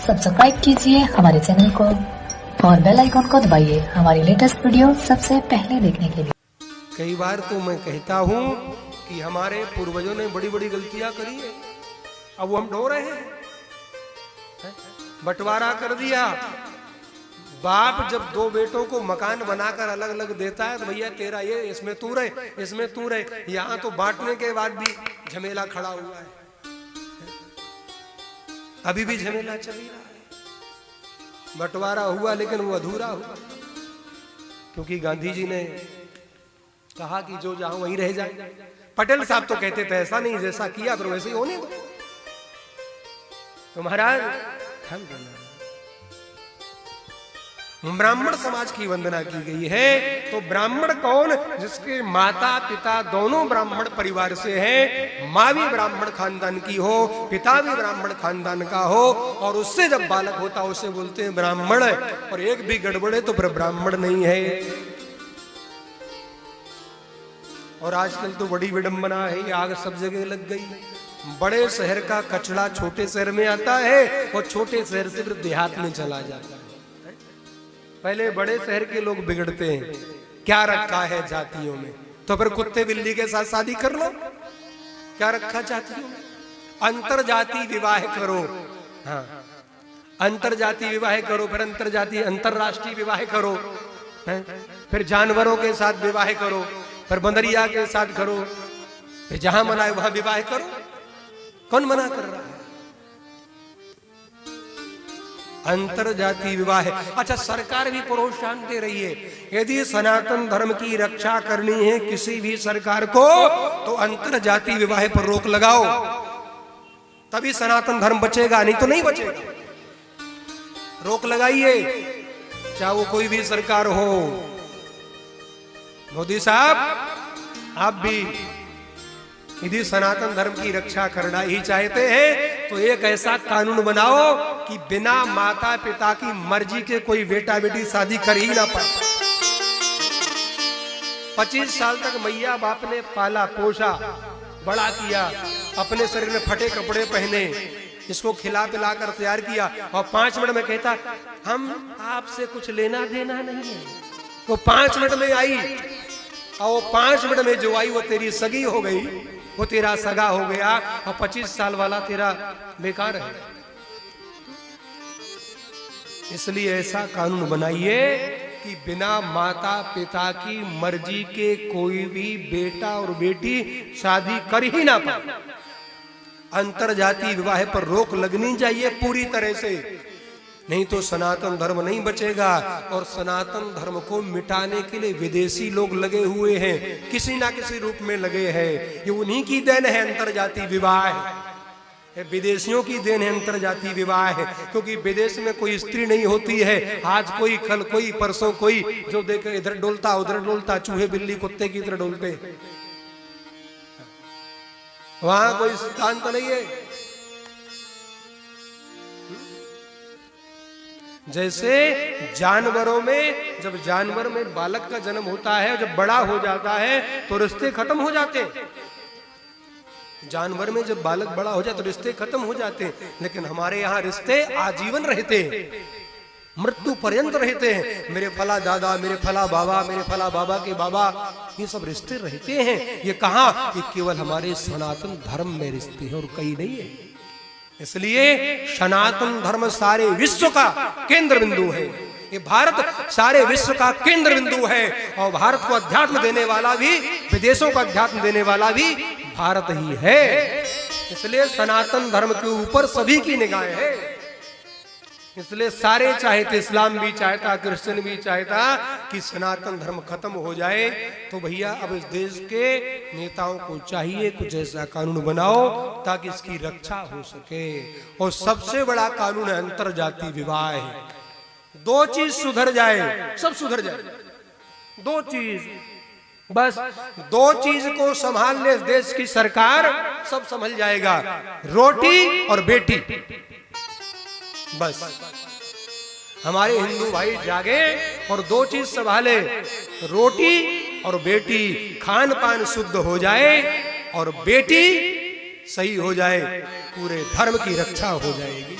Subscribe कीजिए हमारे channel को और बेल आइकन को दबाइए हमारी लेटेस्ट वीडियो सबसे पहले देखने के लिए। कई बार तो मैं कहता हूँ कि हमारे पूर्वजों ने बड़ी बड़ी गलतियां करी है, अब वो हम ढो रहे हैं। बंटवारा कर दिया। बाप जब दो बेटों को मकान बनाकर अलग अलग देता है तो भैया तेरा ये, इसमें तू रहे, इसमें तू रहे। यहाँ तो बांटने के बाद भी झमेला खड़ा हुआ है, अभी भी झमेला चल रहा है। बंटवारा हुआ लेकिन वो अधूरा हुआ, क्योंकि गांधी जी ने कहा कि जो जहां वहीं रह जाए। पटेल साहब तो कहते थे ऐसा नहीं, जैसा किया फिर वैसे ही होने दो। तो महाराज ब्राह्मण समाज की वंदना की गई है। तो ब्राह्मण कौन? जिसके माता पिता दोनों ब्राह्मण परिवार से हैं, माँ भी ब्राह्मण खानदान की हो, पिता भी ब्राह्मण खानदान का हो, और उससे जब बालक होता है उसे बोलते हैं ब्राह्मण। और एक भी गड़बड़े तो फिर ब्राह्मण नहीं है। और आजकल तो बड़ी विडंबना है, आग सब जगह लग गई। बड़े शहर का कचरा छोटे शहर में आता है और छोटे शहर से फिर देहात में चला जाता है। पहले बड़े शहर के लोग बिगड़ते हैं, क्या रखा है जातियों में, तो फिर कुत्ते बिल्ली के साथ शादी कर लो। क्या रखा जातियों में? अंतरजातीय विवाह करो। हाँ, अंतरजातीय विवाह करो, फिर अंतरजातीय अंतरराष्ट्रीय विवाह करो, फिर जानवरों के साथ विवाह करो, फिर बंदरिया के साथ करो, फिर जहां मना है वहां विवाह करो। कौन मना कर रहा है? अंतरजातीय विवाह है। अच्छा, सरकार भी प्रोत्साहन दे रही है। यदि सनातन धर्म की रक्षा करनी है किसी भी सरकार को, तो अंतरजातीय विवाह पर रोक लगाओ, तभी सनातन धर्म बचेगा, नहीं तो नहीं बचेगा। रोक लगाइए, चाहे वो कोई भी सरकार हो। मोदी साहब, आप भी यदि सनातन धर्म की रक्षा करना ही चाहते हैं तो एक ऐसा कानून बनाओ कि बिना माता पिता की मर्जी के कोई बेटा बेटी शादी कर ही ना पाए। 25 साल तक मैया बाप ने पाला पोसा, बड़ा किया, अपने शरीर में फटे कपड़े पहने, इसको खिला पिला कर तैयार किया, और 5 मिनट में कहता हम आपसे कुछ लेना देना नहीं है। वो 5 मिनट में आई, और वो 5 मिनट में जो आई वो तेरी सगी हो गई, वो तेरा सगा हो गया, और 25 साल वाला तेरा बेकार है। इसलिए ऐसा कानून बनाइए कि बिना माता पिता की मर्जी के कोई भी बेटा और बेटी शादी कर ही ना पाए। अंतरजातीय विवाह पर रोक लगनी चाहिए पूरी तरह से, नहीं तो सनातन धर्म नहीं बचेगा। और सनातन धर्म को मिटाने के लिए विदेशी लोग लगे हुए हैं, किसी ना किसी रूप में लगे हैं। ये उन्हीं की देन है अंतरजातीय विवाह, विदेशियों की देन है अंतरजातीय विवाह है। क्योंकि विदेश में कोई स्त्री नहीं होती है, आज कोई कल कोई परसों कोई, जो देखे इधर डोलता उधर डोलता, चूहे बिल्ली कुत्ते की तरह डोलते। वहां कोई सिद्धांत नहीं है। जैसे जानवरों में, जब जानवर में बालक का जन्म होता है, जब बड़ा हो जाता है तो रिश्ते खत्म हो जाते हैं। जानवर में जब बालक बड़ा हो जाए तो रिश्ते खत्म हो जाते हैं, लेकिन हमारे यहाँ रिश्ते आजीवन रहते हैं, मृत्यु पर्यंत रहते हैं। मेरे फला दादा, मेरे फला बाबा, मेरे फला बाबा के बाबा, ये सब रिश्ते रहते हैं। ये कहाँ? ये केवल हमारे सनातन धर्म में रिश्ते हैं और कहीं नहीं है। इसलिए सनातन धर्म सारे विश्व का केंद्र बिंदु है। ये भारत सारे विश्व का केंद्र बिंदु है, और भारत को अध्यात्म देने वाला भी, विदेशों को अध्यात्म देने वाला भी भारत ही है। इसलिए सनातन धर्म के ऊपर सभी की निगाहें है। इसलिए सारे चाहते, इस्लाम भी चाहता, क्रिश्चियन भी चाहता कि सनातन धर्म खत्म हो जाए। तो भैया अब इस देश के नेताओं को चाहिए कुछ ऐसा कानून बनाओ ताकि इसकी रक्षा हो सके। और सबसे बड़ा कानून है अंतरजातीय विवाह। 2 चीज सुधर जाए, सब सुधर जाए। 2 चीज, बस 2 चीज को संभाल ले देश की सरकार, सब संभल जाएगा। रोटी और बेटी, बस। हमारे हिंदू भाई जागे और 2 चीज संभाले, रोटी और बेटी। खान पान शुद्ध हो जाए और बेटी सही हो जाए, पूरे धर्म की रक्षा हो जाएगी।